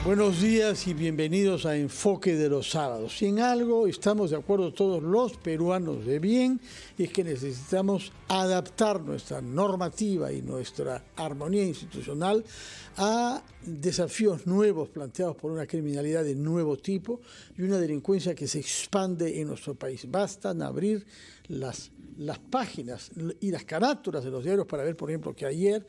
Buenos días y bienvenidos a Enfoque de los Sábados. Si en algo estamos de acuerdo todos los peruanos de bien, es que necesitamos adaptar nuestra normativa y nuestra armonía institucional a desafíos nuevos planteados por una criminalidad de nuevo tipo y una delincuencia que se expande en nuestro país. Bastan abrir las páginas y las carátulas de los diarios para ver, por ejemplo, que ayer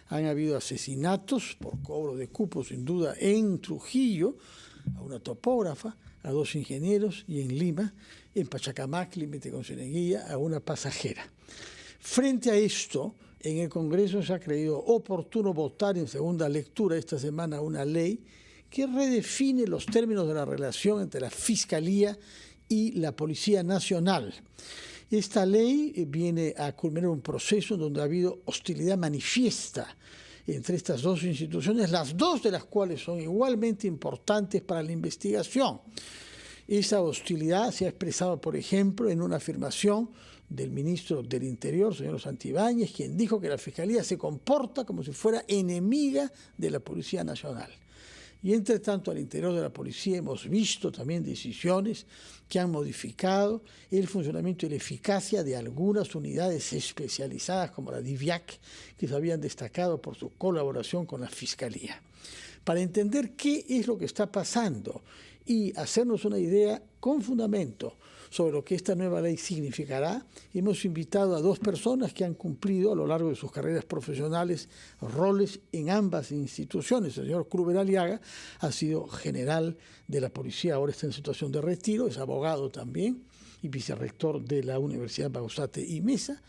han habido asesinatos por cobro de cupos, sin duda, en Trujillo, a una topógrafa, a 2 ingenieros, y en Lima, en Pachacamac, límite con Cieneguilla, a una pasajera. Frente a esto, en el Congreso se ha creído oportuno votar en segunda lectura esta semana una ley que redefine los términos de la relación entre la Fiscalía y la Policía Nacional. Esta ley viene a culminar un proceso donde ha habido hostilidad manifiesta entre estas dos instituciones, las dos de las cuales son igualmente importantes para la investigación. Esa hostilidad se ha expresado, por ejemplo, en una afirmación del ministro del Interior, señor Santibáñez, quien dijo que la Fiscalía se comporta como si fuera enemiga de la Policía Nacional. Y entre tanto, al interior de la policía hemos visto también decisiones que han modificado el funcionamiento y la eficacia de algunas unidades especializadas como la DIVIAC, que se habían destacado por su colaboración con la Fiscalía. Para entender qué es lo que está pasando y hacernos una idea con fundamento sobre lo que esta nueva ley significará, hemos invitado a 2 personas que han cumplido a lo largo de sus carreras profesionales roles en ambas instituciones. El señor Kluber Aliaga ha sido general de la policía, ahora está en situación de retiro, es abogado también y vicerrector de la Universidad Bausate y Mesa,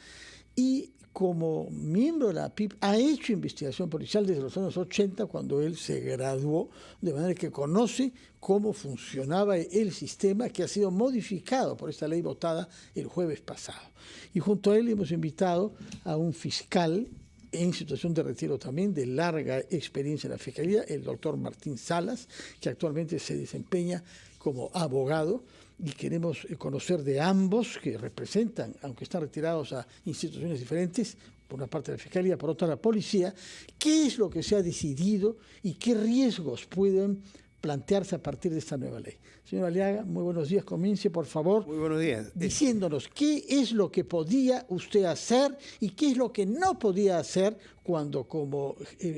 y como miembro de la PIP ha hecho investigación policial desde los años 80, cuando él se graduó, de manera que conoce cómo funcionaba el sistema que ha sido modificado por esta ley votada el jueves pasado. Y junto a él hemos invitado a un fiscal en situación de retiro también, de larga experiencia en la Fiscalía, el doctor Martín Salas, que actualmente se desempeña como abogado, y queremos conocer de ambos, que representan, aunque están retirados a instituciones diferentes, por una parte la Fiscalía, por otra la Policía, qué es lo que se ha decidido y qué riesgos pueden plantearse a partir de esta nueva ley. Señor Aliaga, muy buenos días. Comience, por favor. Muy buenos días. Diciéndonos qué es lo que podía usted hacer y qué es lo que no podía hacer cuando, como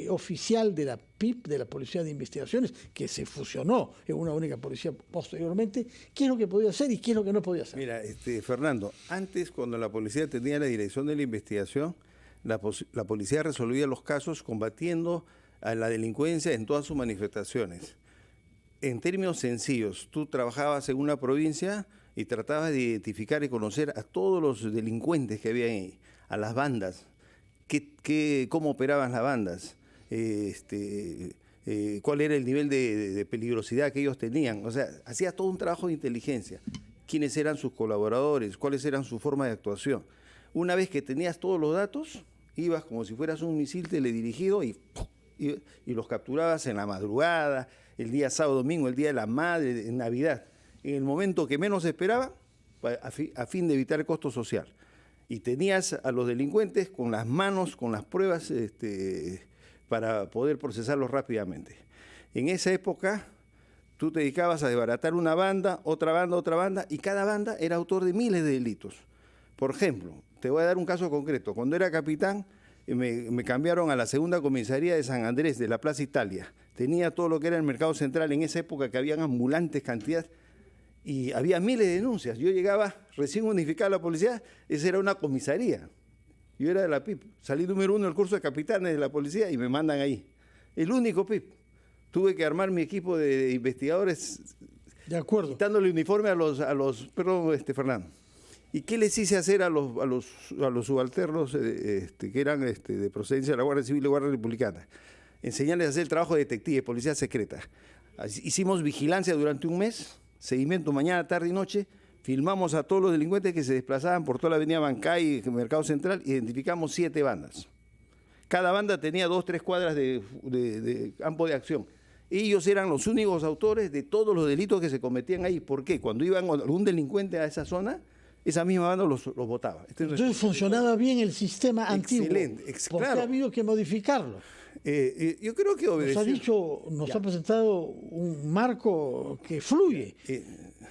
oficial de la PIP, de la Policía de Investigaciones, que se fusionó en una única policía posteriormente, qué es lo que podía hacer y qué es lo que no podía hacer. Mira, Fernando, antes, cuando la policía tenía la dirección de la investigación, la policía resolvía los casos combatiendo a la delincuencia en todas sus manifestaciones. En términos sencillos, tú trabajabas en una provincia y tratabas de identificar y conocer a todos los delincuentes que había ahí, a las bandas, cómo operaban las bandas, cuál era el nivel de peligrosidad que ellos tenían. O sea, hacías todo un trabajo de inteligencia. Quiénes eran sus colaboradores, cuáles eran su forma de actuación. Una vez que tenías todos los datos, ibas como si fueras un misil teledirigido y los capturabas en la madrugada, el día sábado, domingo, el día de la madre, en Navidad, en el momento que menos se esperaba, a fin de evitar el costo social. Y tenías a los delincuentes con las manos, con las pruebas, para poder procesarlos rápidamente. En esa época, tú te dedicabas a desbaratar una banda, otra banda, y cada banda era autor de miles de delitos. Por ejemplo, te voy a dar un caso concreto. Cuando era capitán, me cambiaron a la segunda comisaría de San Andrés, de la Plaza Italia. Tenía todo lo que era el mercado central en esa época, que habían ambulantes cantidades, y había miles de denuncias. Yo llegaba, recién unificada la policía, esa era una comisaría. Yo era de la PIP, salí número 1 del curso de capitanes de la policía y me mandan ahí. El único PIP. Tuve que armar mi equipo de investigadores, de acuerdo, quitándole uniforme a los perdón, Fernando. ¿Y qué les hice hacer a los subalternos que eran de procedencia de la Guardia Civil y la Guardia Republicana? Enseñarles a hacer el trabajo de detective, policía secreta. Hicimos vigilancia durante un mes, seguimiento mañana, tarde y noche, filmamos a todos los delincuentes que se desplazaban por toda la avenida Bancay y Mercado Central, identificamos 7 bandas. Cada banda tenía 2 o 3 cuadras de campo de acción. Ellos eran los únicos autores de todos los delitos que se cometían ahí. ¿Por qué? Cuando iba algún delincuente a esa zona, esa misma banda los votaba. Entonces funcionaba bien el sistema antiguo. Excelente, ¿Por qué ha habido que modificarlo? Yo creo que obedeció. Nos ha dicho, nos ha presentado un marco que fluye.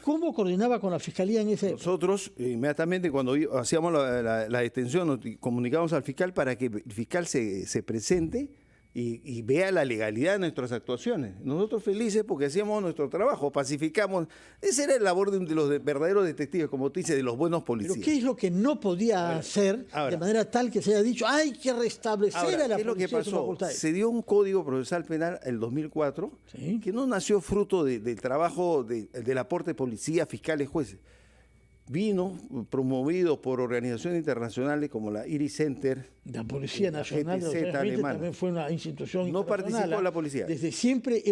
¿Cómo coordinaba con la Fiscalía en ese? Nosotros, inmediatamente cuando hacíamos la detención, nos comunicábamos al fiscal para que el fiscal se presente y vea la legalidad de nuestras actuaciones. Nosotros felices porque hacíamos nuestro trabajo, pacificamos. Esa era la labor de los verdaderos detectives, como tú dices, de los buenos policías. ¿Pero qué es lo que no podía hacer de manera tal que se haya dicho hay que restablecer a la ¿qué es lo que pasó? Se dio un Código Procesal Penal el 2004 que no nació fruto del trabajo del aporte de policía, fiscales, jueces. Vino promovido por organizaciones internacionales como la IRI Center. La Policía Nacional de los años 20 también fue una institución no participó la policía. Desde siempre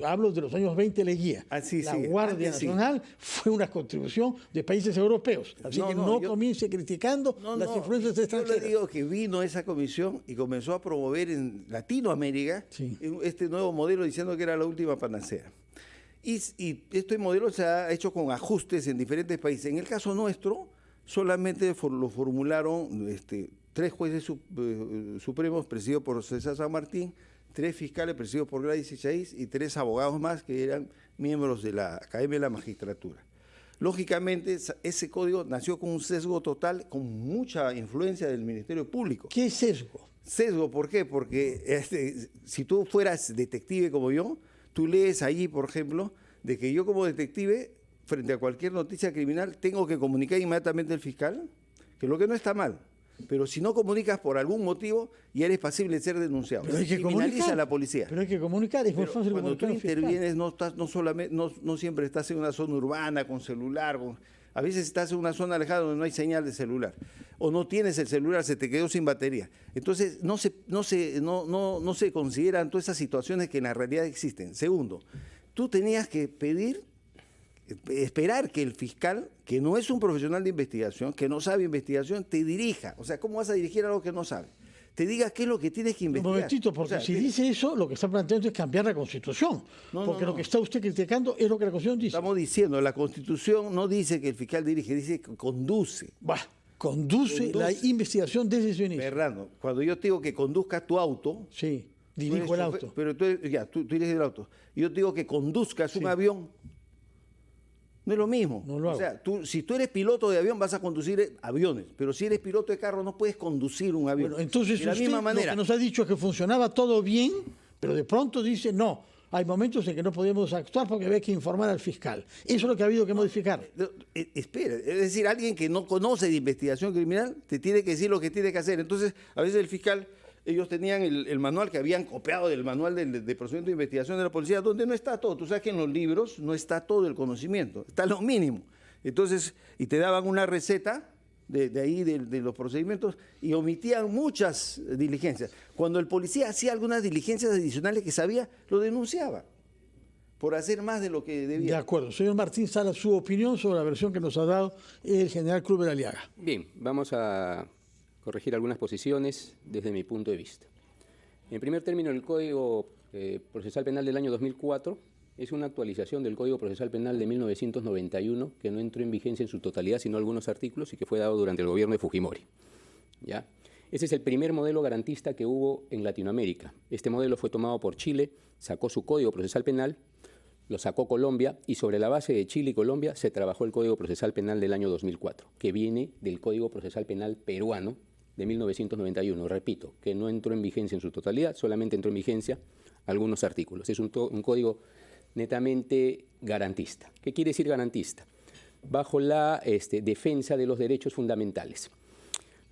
hablo de los años 20 le guía. La Guardia Nacional fue una contribución de países europeos. Así que no comience criticando las influencias extranjeras. Yo le digo que vino esa comisión y comenzó a promover en Latinoamérica este nuevo modelo diciendo que era la última panacea. Y este modelo se ha hecho con ajustes en diferentes países. En el caso nuestro, solamente lo formularon 3 jueces supremos presididos por César San Martín, 3 fiscales presididos por Gladys Echaíz y 3 abogados más que eran miembros de la Academia de la Magistratura. Lógicamente, ese código nació con un sesgo total, con mucha influencia del Ministerio Público. ¿Qué sesgo? Sesgo, ¿por qué? Porque si tú fueras detective como yo, tú lees allí, por ejemplo, de que yo como detective, frente a cualquier noticia criminal, tengo que comunicar inmediatamente al fiscal, que lo que no está mal. Pero si no comunicas por algún motivo, ya eres pasible de ser denunciado. Pero hay que criminaliza a la policía. Pero hay que comunicar, es muy fácil cuando comunicar. Cuando tú intervienes, no siempre estás en una zona urbana con celular. A veces estás en una zona alejada donde no hay señal de celular. O no tienes el celular, se te quedó sin batería. Entonces, no se consideran todas esas situaciones que en la realidad existen. Segundo, tú tenías que esperar que el fiscal, que no es un profesional de investigación, que no sabe investigación, te dirija. O sea, ¿cómo vas a dirigir algo que no sabe? Te diga qué es lo que tienes que investigar. Un momentito, porque si dice eso, lo que está planteando es cambiar la Constitución. Porque lo que está usted criticando es lo que la Constitución dice. Estamos diciendo, la Constitución no dice que el fiscal dirige, dice que conduce. Conduce la investigación desde su inicio. Fernando, cuando yo te digo que conduzcas tu auto... Sí, dirijo el auto. Pero tú diriges el auto. Y yo te digo que conduzcas un avión, no es lo mismo. No lo hago. O sea, si tú eres piloto de avión, vas a conducir aviones. Pero si eres piloto de carro, no puedes conducir un avión. Bueno, entonces de la misma manera. Lo que nos ha dicho es que funcionaba todo bien, pero de pronto dice no. Hay momentos en que no podemos actuar porque había que informar al fiscal. Eso es lo que ha habido que modificar. Espera, es decir, alguien que no conoce de investigación criminal te tiene que decir lo que tiene que hacer. Entonces, a veces el fiscal, ellos tenían el manual que habían copiado del manual de procedimiento de investigación de la policía, donde no está todo. Tú sabes que en los libros no está todo el conocimiento, está lo mínimo. Entonces, y te daban una receta de los procedimientos y omitían muchas diligencias. Cuando el policía hacía algunas diligencias adicionales que sabía, lo denunciaba por hacer más de lo que debía. De acuerdo. Señor Martín Salas, su opinión sobre la versión que nos ha dado el general Kluber Aliaga. Bien, vamos a corregir algunas posiciones desde mi punto de vista. En primer término, el Código Procesal Penal del año 2004 es una actualización del Código Procesal Penal de 1991 que no entró en vigencia en su totalidad, sino algunos artículos, y que fue dado durante el gobierno de Fujimori. ¿Ya? Ese es el primer modelo garantista que hubo en Latinoamérica. Este modelo fue tomado por Chile, sacó su Código Procesal Penal, lo sacó Colombia, y sobre la base de Chile y Colombia se trabajó el Código Procesal Penal del año 2004, que viene del Código Procesal Penal peruano de 1991. Repito, que no entró en vigencia en su totalidad, solamente entró en vigencia algunos artículos. Es un código netamente garantista. ¿Qué quiere decir garantista? Bajo la defensa de los derechos fundamentales.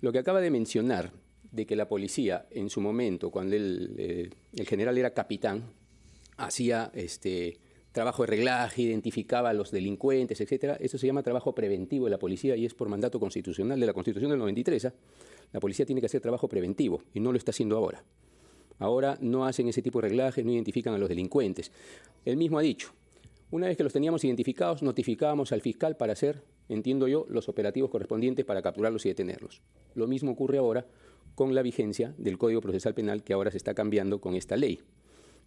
Lo que acaba de mencionar, de que la policía en su momento, cuando el general era capitán, hacía trabajo de reglaje, identificaba a los delincuentes, etcétera, eso se llama trabajo preventivo de la policía y es por mandato constitucional de la Constitución del 93. La policía tiene que hacer trabajo preventivo y no lo está haciendo ahora. Ahora no hacen ese tipo de reglajes, no identifican a los delincuentes. Él mismo ha dicho, una vez que los teníamos identificados, notificábamos al fiscal para hacer, entiendo yo, los operativos correspondientes para capturarlos y detenerlos. Lo mismo ocurre ahora con la vigencia del Código Procesal Penal que ahora se está cambiando con esta ley,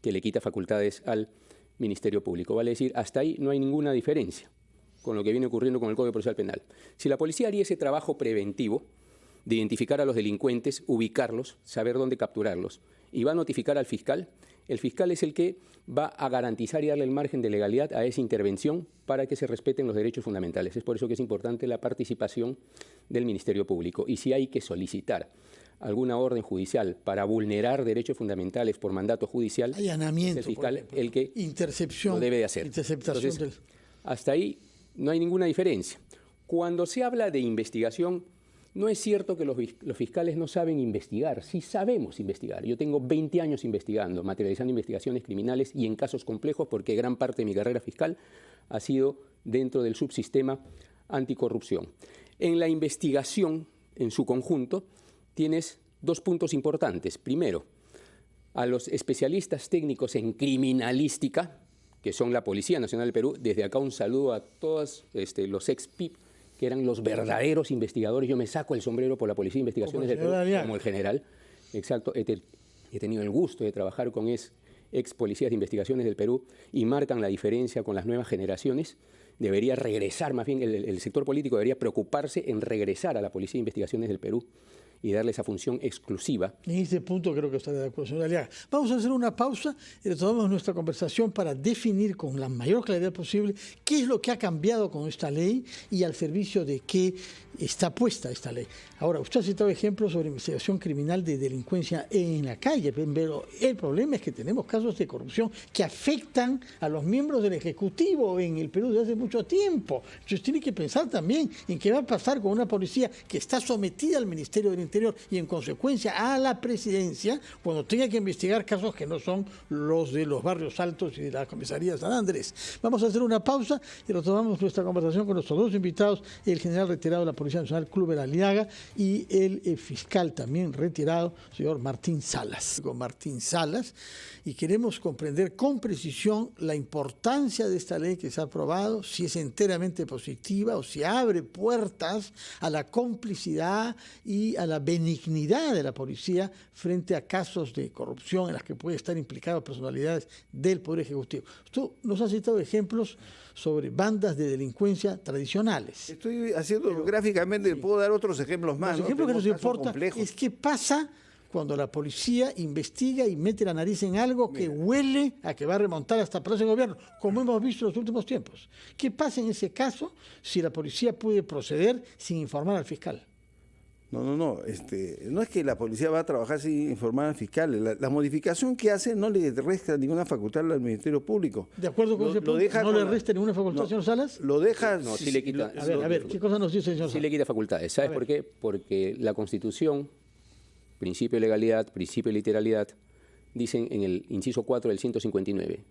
que le quita facultades al Ministerio Público. Vale decir, hasta ahí no hay ninguna diferencia con lo que viene ocurriendo con el Código Procesal Penal. Si la policía haría ese trabajo preventivo, de identificar a los delincuentes, ubicarlos, saber dónde capturarlos. Y va a notificar al fiscal. El fiscal es el que va a garantizar y darle el margen de legalidad a esa intervención para que se respeten los derechos fundamentales. Es por eso que es importante la participación del Ministerio Público. Y si hay que solicitar alguna orden judicial para vulnerar derechos fundamentales por mandato judicial, allanamiento, es el fiscal el que intercepción, lo debe de hacer. Interceptación. Entonces, hasta ahí no hay ninguna diferencia. Cuando se habla de investigación, no es cierto que los fiscales no saben investigar, sí sabemos investigar. Yo tengo 20 años investigando, materializando investigaciones criminales y en casos complejos, porque gran parte de mi carrera fiscal ha sido dentro del subsistema anticorrupción. En la investigación, en su conjunto, tienes dos puntos importantes. Primero, a los especialistas técnicos en criminalística, que son la Policía Nacional del Perú. Desde acá un saludo a todos los ex-PIP, que eran los verdaderos investigadores. Yo me saco el sombrero por la Policía de Investigaciones del Perú, como el general. Exacto, he tenido el gusto de trabajar con ex policías de investigaciones del Perú y marcan la diferencia con las nuevas generaciones. Debería regresar, más bien el sector político debería preocuparse en regresar a la Policía de Investigaciones del Perú y darle esa función exclusiva. En este punto creo que está de acuerdo, señor Aliaga. Vamos a hacer una pausa y retomamos nuestra conversación para definir con la mayor claridad posible qué es lo que ha cambiado con esta ley y al servicio de qué está puesta esta ley. Ahora, usted ha citado ejemplos sobre investigación criminal de delincuencia en la calle, pero el problema es que tenemos casos de corrupción que afectan a los miembros del Ejecutivo en el Perú desde hace mucho tiempo. Entonces tiene que pensar también en qué va a pasar con una policía que está sometida al Ministerio del Interior y en consecuencia a la presidencia cuando tenga que investigar casos que no son los de los barrios altos y de la comisaría de San Andrés. Vamos a hacer una pausa y retomamos nuestra conversación con nuestros dos invitados, el general retirado de la Policía Nacional, Kluber Aliaga, y el fiscal también retirado, señor Martín Salas. Con Martín Salas, y queremos comprender con precisión la importancia de esta ley que se ha aprobado, si es enteramente positiva o si abre puertas a la complicidad y a la benignidad de la policía frente a casos de corrupción en las que puede estar implicadas personalidades del Poder Ejecutivo. Usted nos ha citado ejemplos sobre bandas de delincuencia tradicionales. Estoy haciendo gráficamente, sí. Puedo dar otros ejemplos más. Los ejemplos que nos importa es qué pasa cuando la policía investiga y mete la nariz en algo que huele a que va a remontar hasta Palacio de Gobierno, como hemos visto en los últimos tiempos. ¿Qué pasa en ese caso si la policía puede proceder sin informar al fiscal? No es que la policía va a trabajar sin informar al fiscal. La modificación que hace no le resta ninguna facultad al Ministerio Público. ¿De acuerdo con ese punto? ¿No le resta ninguna facultad, señor Salas? Lo deja... No, sí le quita... A ver, ¿qué cosa nos dice, señor Salas? Sí le quita facultades. ¿Sabes por qué? Porque la Constitución, principio de legalidad, principio de literalidad, dicen en el inciso 4 del 159,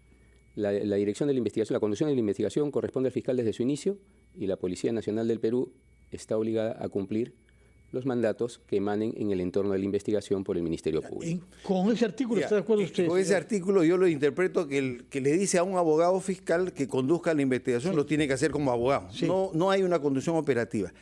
la dirección de la investigación, la conducción de la investigación corresponde al fiscal desde su inicio y la Policía Nacional del Perú está obligada a cumplir los mandatos que emanen en el entorno de la investigación por el Ministerio Público. ¿Con ese artículo está de acuerdo usted? Con ese artículo yo lo interpreto que le dice a un abogado fiscal que conduzca la investigación, lo tiene que hacer como abogado. Sí. No hay una conducción operativa.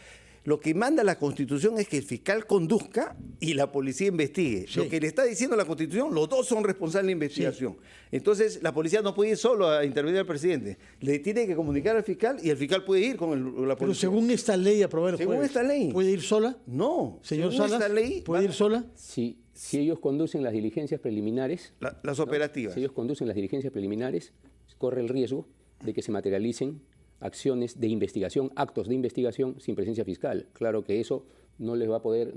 Lo que manda la Constitución es que el fiscal conduzca y la policía investigue. Sí. Lo que le está diciendo la Constitución, los dos son responsables de la investigación. Sí. Entonces, la policía no puede ir solo a intervenir al presidente. Le tiene que comunicar al fiscal y el fiscal puede ir con la policía. Pero según esta ley aprobada el jueves, esta ley. ¿puede ir sola? No. Señor Salas, esta ley, ¿puede ir sola? Si ellos conducen las diligencias preliminares... Las operativas. Si ellos conducen las diligencias preliminares, corre el riesgo de que se materialicen acciones de investigación, actos de investigación sin presencia fiscal. Claro que eso no se va a poder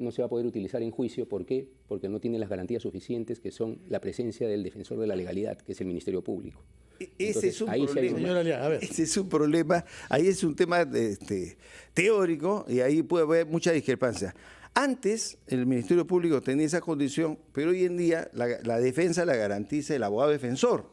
utilizar en juicio. ¿Por qué? Porque no tiene las garantías suficientes que son la presencia del defensor de la legalidad, que es el Ministerio Público. Ese es un problema. Ese es un problema. Ahí es un tema teórico y ahí puede haber mucha discrepancia. Antes el Ministerio Público tenía esa condición, pero hoy en día la defensa la garantiza el abogado defensor,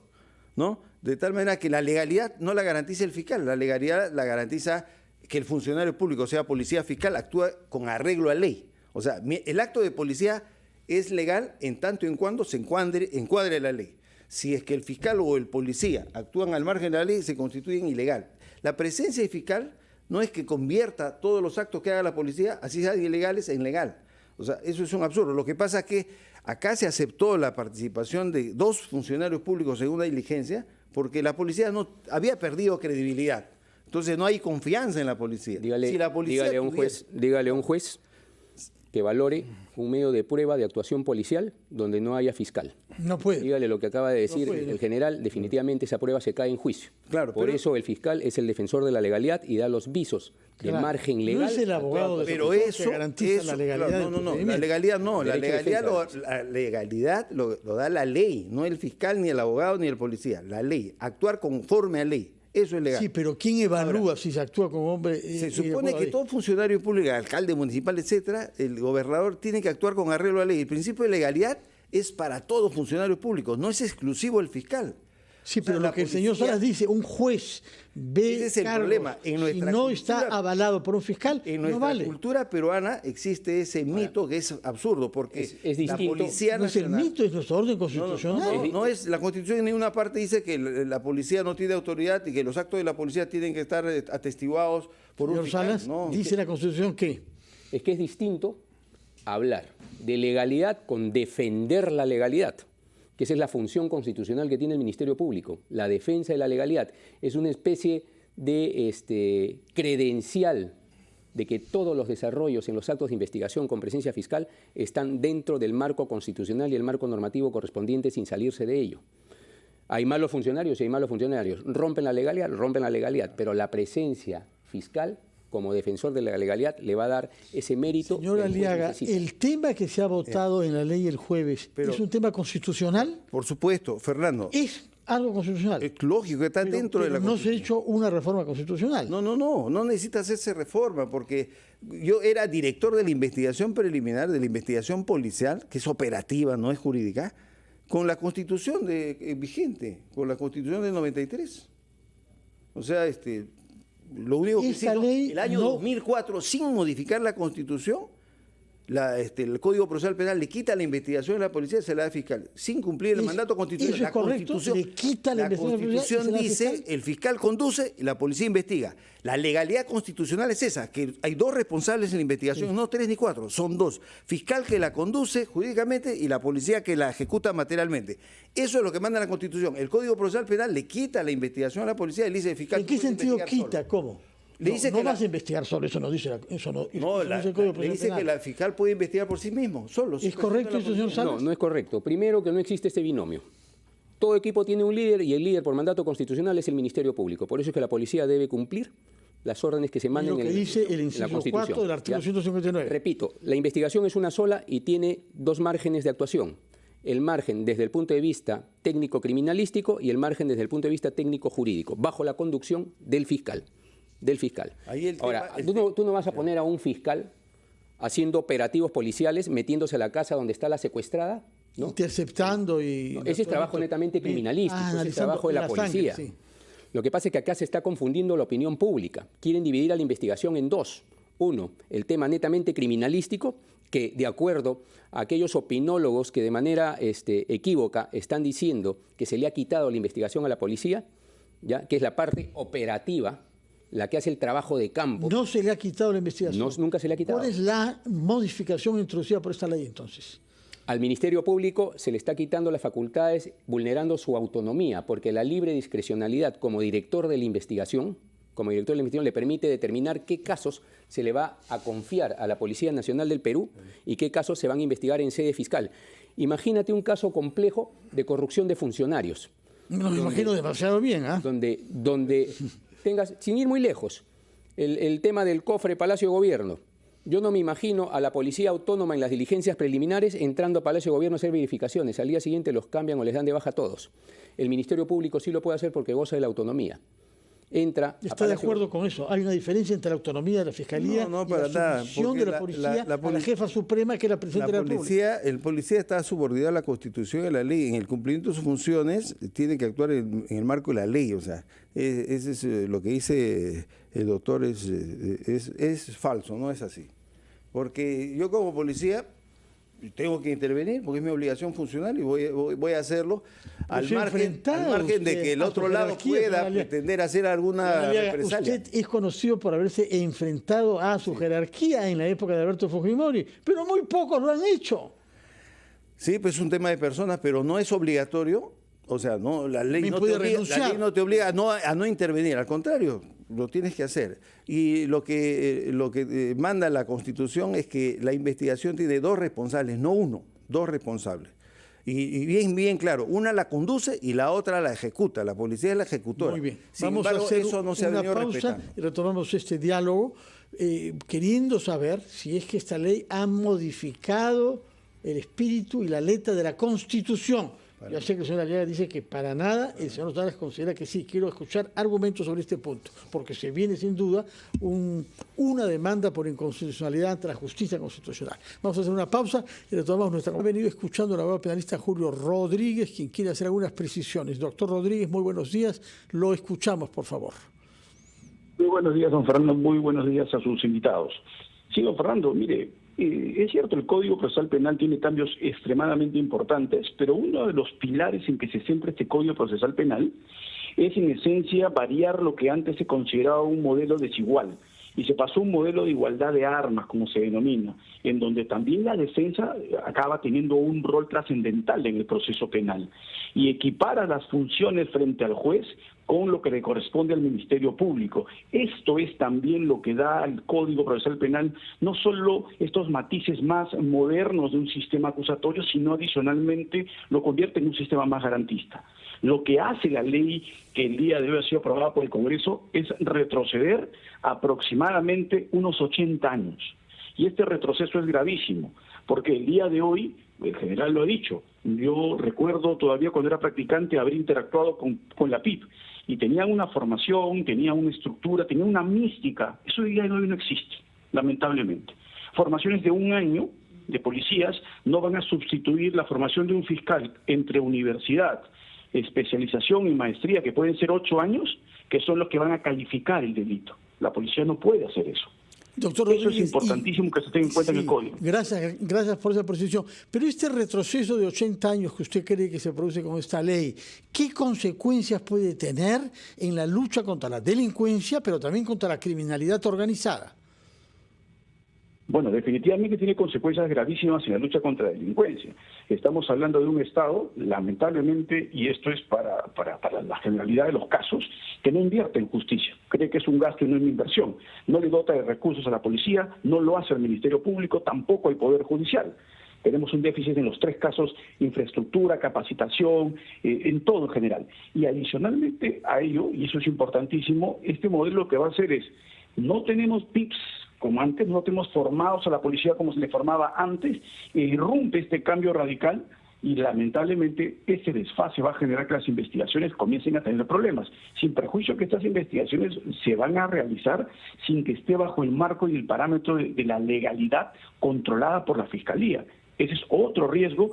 ¿no? De tal manera que la legalidad no la garantiza el fiscal, la legalidad la garantiza que el funcionario público, sea policía fiscal, actúa con arreglo a ley. O sea, el acto de policía es legal en tanto en cuando se encuadre la ley. Si es que el fiscal o el policía actúan al margen de la ley, se constituyen ilegal. La presencia del fiscal no es que convierta todos los actos que haga la policía, así sean ilegales, en legal. O sea, eso es un absurdo. Lo que pasa es que acá se aceptó la participación de 2 funcionarios públicos en una diligencia porque la policía no había perdido credibilidad. Entonces no hay confianza en la policía. Dígale a un juez que valore un medio de prueba de actuación policial donde no haya fiscal. No puede. Dígale lo que acaba de decir puede. el general, definitivamente esa prueba se cae en juicio. Claro, Por pero- eso el fiscal es el defensor de la legalidad y da los visos de Claro. margen legal. No es el abogado de Pero defensor eso, que garantiza la legalidad claro, del no, la procedimiento. legalidad no, la Derecho de legalidad lo da la ley, no el fiscal, ni el abogado, ni el policía, la ley, actuar conforme a ley, eso es legal. Sí, pero ¿quién evalúa si se actúa como hombre? Se supone que todo funcionario público, alcalde municipal, etcétera, el gobernador tiene que actuar con arreglo a la ley. El principio de legalidad es para todos funcionarios públicos, no es exclusivo del fiscal. Sí, O sea, pero la lo que el señor policía- Salas dice, un juez ve Ese es el cargos, problema. En si nuestra no cultura- está avalado por un fiscal, En no nuestra vale. cultura peruana existe ese mito que es absurdo, porque Es la distinto. Policía No es el Nacional... mito, es nuestro orden No, constitucional. no es, la Constitución en ninguna parte dice que la policía no tiene autoridad y que los actos de la policía tienen que estar atestiguados por un Señor fiscal. Salas, No. dice la Constitución que Es que es distinto hablar de legalidad con defender la legalidad, que esa es la función constitucional que tiene el Ministerio Público. La defensa de la legalidad es una especie de credencial de que todos los desarrollos en los actos de investigación con presencia fiscal están dentro del marco constitucional y el marco normativo correspondiente sin salirse de ello. Hay malos funcionarios y hay malos funcionarios. Rompen la legalidad, pero la presencia fiscal, como defensor de la legalidad, le va a dar ese mérito. Señor que el juez Aliaga, necesita. el tema que se ha votado en la ley el jueves, Pero- ¿es un tema constitucional? Por supuesto, Fernando, Es algo constitucional. es lógico que está Pero- dentro de pero la no se ha Constitución. hecho una reforma constitucional. No necesita hacerse reforma, porque yo era director de la investigación preliminar, de la investigación policial, que es operativa, no es jurídica, con la Constitución vigente, con la Constitución del 93. O sea, lo único que Esta hizo ley el año no- 2004, sin modificar la Constitución, el Código Procesal Penal le quita la investigación a la policía y se la da al fiscal, sin cumplir el Es- mandato constitucional. eso es La correcto, Constitución- le quita la investigación a la policía y se Constitución la da al dice, fiscal. el fiscal conduce y la policía investiga. La legalidad constitucional es esa, que hay dos responsables en la investigación, no 3 ni 4, son 2. Fiscal que la conduce jurídicamente y la policía que la ejecuta materialmente. Eso es lo que manda la Constitución. El Código Procesal Penal le quita la investigación a la policía y le dice, fiscal, ¿En qué tú puedes sentido investigar quita? solo. ¿Cómo? Le dice no que vas a investigar solo, eso no dice eso no, No, eso dice el Código le Procesal dice que Penal. la fiscal puede investigar por sí mismo, solo. ¿Es sin correcto presionar a eso, la señor policía. Salas? No es correcto. Primero, que no existe este binomio. Todo equipo tiene un líder y el líder por mandato constitucional es el Ministerio Público. Por eso es que la policía debe cumplir las órdenes que se Y manden lo que en dice el en la inciso Constitución. 4 del artículo ¿Ya? 159. Repito, la investigación es una sola y tiene dos márgenes de actuación. El margen desde el punto de vista técnico-criminalístico y el margen desde el punto de vista técnico-jurídico, bajo la conducción del fiscal. Ahí el Ahora, tema- tú no vas a poner a un fiscal haciendo operativos policiales, metiéndose a la casa donde está la secuestrada, ¿no? Interceptando y... No, ese es trabajo netamente criminalístico, ese es analizando trabajo de la sangre, policía. sí. Lo que pasa es que acá se está confundiendo la opinión pública. Quieren dividir a la investigación en dos. Uno, el tema netamente criminalístico, que de acuerdo a aquellos opinólogos que de manera equívoca están diciendo que se le ha quitado la investigación a la policía, ¿ya? Que es la parte operativa, la que hace el trabajo de campo. No se le ha quitado la investigación. No, nunca se le ha quitado. ¿Cuál es la modificación introducida por esta ley entonces? Al Ministerio Público se le está quitando las facultades, vulnerando su autonomía, porque la libre discrecionalidad como director de la investigación, le permite determinar qué casos se le va a confiar a la Policía Nacional del Perú y qué casos se van a investigar en sede fiscal. Imagínate un caso complejo de corrupción de funcionarios, Me lo imagino demasiado bien, ¿ah? donde tengas, sin ir muy lejos, el tema del cofre Palacio de Gobierno. Yo no me imagino a la Policía Autónoma en las diligencias preliminares entrando a Palacio de Gobierno a hacer verificaciones. Al día siguiente los cambian o les dan de baja a todos. El Ministerio Público sí lo puede hacer porque goza de la autonomía. Entra a ¿Está de Palacio- acuerdo con eso? ¿Hay una diferencia entre la autonomía de la Fiscalía No, y para la nada, sumisión porque de la la policía a la poli- jefa suprema que es la Presidenta de la República? El policía está subordinado a la Constitución y a la ley. En el cumplimiento de sus funciones tiene que actuar en el marco de la ley. O sea, ese es lo que dice el doctor es falso, no es así. Porque yo como policía tengo que intervenir porque es mi obligación funcional y voy a hacerlo al se ha margen enfrentado de usted que el a otro su lado jerarquía, pueda señor Aliaga. pretender hacer alguna Aliaga, represalia. usted es conocido por haberse enfrentado a su jerarquía en la época de Alberto Fujimori, pero muy pocos lo han hecho. Sí, pues es un tema de personas, pero no es obligatorio. O sea, no, la ley También no, puede te obliga, la renunciar. ley no te obliga a no intervenir. Al contrario, lo tienes que hacer. Y lo que manda la Constitución es que la investigación tiene 2 responsables, no 1, 2 responsables. Y bien claro, una la conduce y la otra la ejecuta. La policía es la ejecutora. Muy bien. Sin Vamos embargo, a hacer eso no se ha una venido pausa respetando. y retomamos este diálogo queriendo saber si es que esta ley ha modificado el espíritu y la letra de la Constitución. Ya sé que el señor Aliaga dice que para nada, el señor Rosales considera que sí. Quiero escuchar argumentos sobre este punto, porque se viene sin duda una demanda por inconstitucionalidad ante la justicia constitucional. Vamos a hacer una pausa y retomamos nuestra... Ha venido escuchando al abogado penalista Julio Rodríguez, quien quiere hacer algunas precisiones. Doctor Rodríguez, muy buenos días. Lo escuchamos, por favor. Muy buenos días, don Fernando. Muy buenos días a sus invitados. Sí, don Fernando, mire, es cierto, el Código Procesal Penal tiene cambios extremadamente importantes, pero uno de los pilares en que se centra este Código Procesal Penal es, en esencia, variar lo que antes se consideraba un modelo desigual y se pasó a un modelo de igualdad de armas, como se denomina, en donde también la defensa acaba teniendo un rol trascendental en el proceso penal y equipara las funciones frente al juez con lo que le corresponde al Ministerio Público. Esto es también lo que da al Código Procesal Penal, no solo estos matices más modernos de un sistema acusatorio, sino adicionalmente lo convierte en un sistema más garantista. Lo que hace la ley que el día de hoy ha sido aprobada por el Congreso es retroceder aproximadamente unos 80 años. Y este retroceso es gravísimo, porque el día de hoy, el general lo ha dicho, yo recuerdo todavía cuando era practicante haber interactuado con la PIP, y tenían una formación, tenían una estructura, tenían una mística. Eso el día de hoy no existe, lamentablemente. Formaciones de 1 año de policías no van a sustituir la formación de un fiscal entre universidad, especialización y maestría, que pueden ser 8 años, que son los que van a calificar el delito. La policía no puede hacer eso. Doctor Eso Rodríguez, es importantísimo que se tenga en cuenta en el código. Gracias por esa precisión. Pero este retroceso de 80 años que usted cree que se produce con esta ley, ¿qué consecuencias puede tener en la lucha contra la delincuencia, pero también contra la criminalidad organizada? Bueno, definitivamente tiene consecuencias gravísimas en la lucha contra la delincuencia. Estamos hablando de un Estado, lamentablemente, y esto es para la generalidad de los casos, que no invierte en justicia. Cree que es un gasto y no una inversión. No le dota de recursos a la policía, no lo hace el Ministerio Público, tampoco el Poder Judicial. Tenemos un déficit en los 3 casos: infraestructura, capacitación, en todo en general. Y adicionalmente a ello, y eso es importantísimo, este modelo lo que va a hacer es, no tenemos PIPs como antes, no tenemos formados a la policía como se le formaba antes, irrumpe este cambio radical y lamentablemente ese desfase va a generar que las investigaciones comiencen a tener problemas, sin perjuicio que estas investigaciones se van a realizar sin que esté bajo el marco y el parámetro de la legalidad controlada por la Fiscalía. Ese es otro riesgo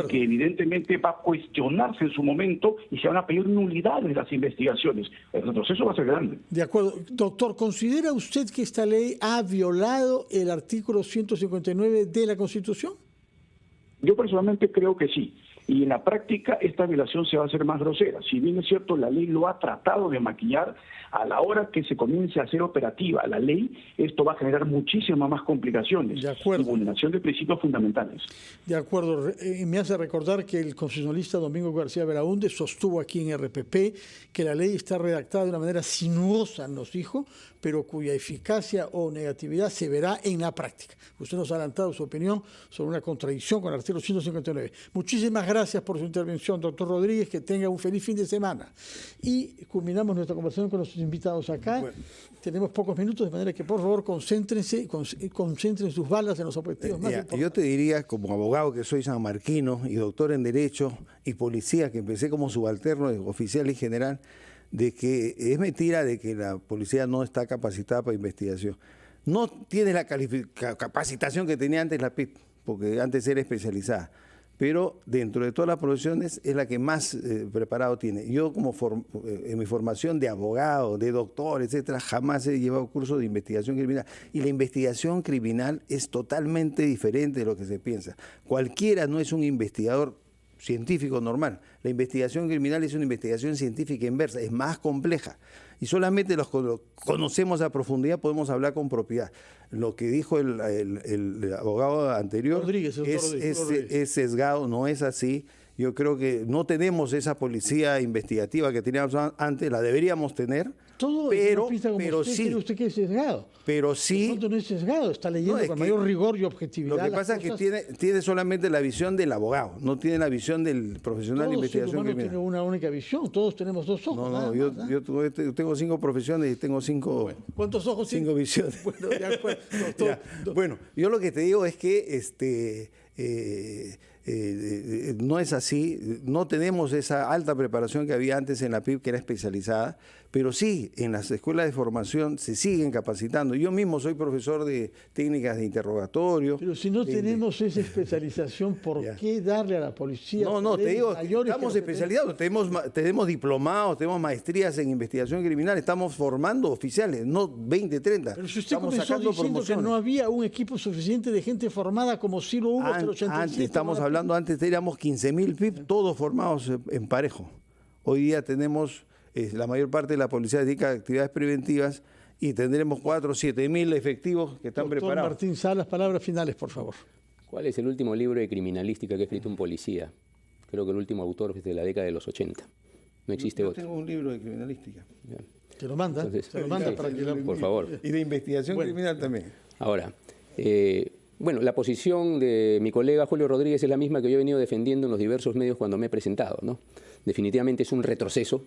que evidentemente va a cuestionarse en su momento y se van a pedir nulidades de las investigaciones. El retroceso va a ser grande. De acuerdo. Doctor, ¿considera usted que esta ley ha violado el artículo 159 de la Constitución? Yo personalmente creo que sí. Y en la práctica esta violación se va a hacer más grosera. Si bien es cierto, la ley lo ha tratado de maquillar, a la hora que se comience a hacer operativa la ley, esto va a generar muchísimas más complicaciones y vulneración de principios fundamentales. De acuerdo. Me hace recordar que el constitucionalista Domingo García Belaúnde sostuvo aquí en RPP que la ley está redactada de una manera sinuosa, nos dijo, pero cuya eficacia o negatividad se verá en la práctica. Usted nos ha adelantado su opinión sobre una contradicción con el artículo 159. Muchísimas gracias por su intervención, doctor Rodríguez, que tenga un feliz fin de semana. Y culminamos nuestra conversación con los invitados acá. Bueno. Tenemos pocos minutos, de manera que por favor concentren sus balas en los objetivos más importantes. Yo te diría, como abogado que soy sanmarquino y doctor en Derecho y policía, que empecé como subalterno, oficial y general, de que es mentira de que la policía no está capacitada para investigación. No tiene la capacitación que tenía antes la PIP, porque antes era especializada, pero dentro de todas las profesiones es la que más preparado tiene. Yo en mi formación de abogado, de doctor, etcétera, jamás he llevado curso de investigación criminal. Y la investigación criminal es totalmente diferente de lo que se piensa. Cualquiera no es un investigador científico normal. La investigación criminal es una investigación científica inversa, es más compleja. Y solamente los conocemos a profundidad, podemos hablar con propiedad. Lo que dijo el abogado anterior es sesgado, no es así. Yo creo que no tenemos esa policía investigativa que teníamos antes, la deberíamos tener. Todo pero usted, sí. ¿Usted que es sesgado? Pero sí. De pronto no es sesgado, está leyendo No, con mayor rigor y objetividad. Lo que pasa es que tiene solamente la visión del abogado, no tiene la visión del profesional de investigación criminal. Tiene una única visión, todos tenemos dos ojos. No, yo tengo 5 profesiones y tengo 5. Bueno, ¿cuántos ojos? 5 visiones. Bueno, de acuerdo. Doctor, bueno, yo lo que te digo es que no es así, no tenemos esa alta preparación que había antes en la PIB, que era especializada, pero sí, en las escuelas de formación se siguen capacitando. Yo mismo soy profesor de técnicas de interrogatorio. Pero si no tenemos esa especialización, ¿por qué darle a la policía? No, te digo, estamos especializados, tenemos diplomados, tenemos maestrías en investigación criminal, estamos formando oficiales, no 20, 30. Pero si usted comenzó diciendo que no había un equipo suficiente de gente formada como sí lo hubo hasta el 87. Estamos hablando, antes teníamos 15.000 PIB, todos formados en parejo. Hoy día tenemos, la mayor parte de la policía dedica a actividades preventivas y tendremos 4 o 7.000 efectivos que están preparados. Doctor Martín Salas, palabras finales, por favor. ¿Cuál es el último libro de criminalística que ha escrito un policía? Creo que el último autor es de la década de los 80. No existe otro. Yo tengo un libro de criminalística. Ya. Te lo manda, para que por favor. Y de investigación criminal también. Ahora, bueno, la posición de mi colega Julio Rodríguez es la misma que yo he venido defendiendo en los diversos medios cuando me he presentado, ¿no? Definitivamente es un retroceso.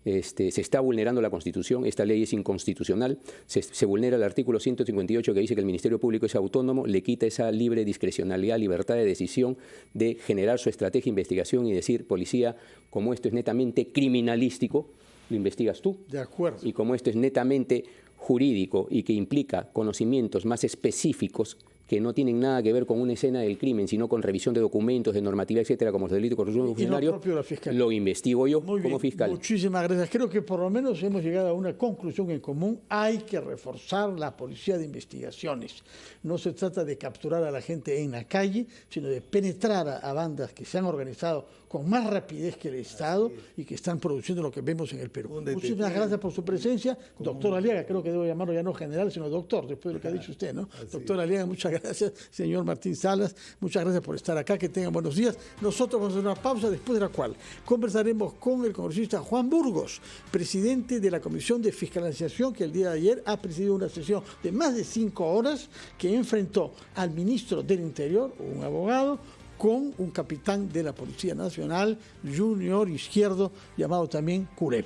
Se está vulnerando la Constitución, esta ley es inconstitucional, se vulnera el artículo 158 que dice que el Ministerio Público es autónomo, le quita esa libre discrecionalidad, libertad de decisión de generar su estrategia de investigación y decir, policía, como esto es netamente criminalístico, lo investigas tú. De acuerdo. Y como esto es netamente jurídico y que implica conocimientos más específicos que no tienen nada que ver con una escena del crimen, sino con revisión de documentos, de normativa, etcétera, como los delitos de corrupción funcionario, lo investigo yo como fiscal. Muchísimas gracias. Creo que por lo menos hemos llegado a una conclusión en común. Hay que reforzar la policía de investigaciones. No se trata de capturar a la gente en la calle, sino de penetrar a bandas que se han organizado con más rapidez que el Estado y que están produciendo lo que vemos en el Perú. Muchísimas gracias por su presencia. Doctor Aliaga, creo que debo llamarlo ya no general, sino doctor, después de lo que ha dicho usted, ¿no? Doctor Aliaga, muchas gracias. Señor Martín Salas, muchas gracias por estar acá. Que tengan buenos días. Nosotros vamos a hacer una pausa, después de la cual conversaremos con el congresista Juan Burgos, presidente de la Comisión de Fiscalización, que el día de ayer ha presidido una sesión de más de 5 horas que enfrentó al ministro del Interior, un abogado, con un capitán de la Policía Nacional, junior izquierdo, llamado también Curel.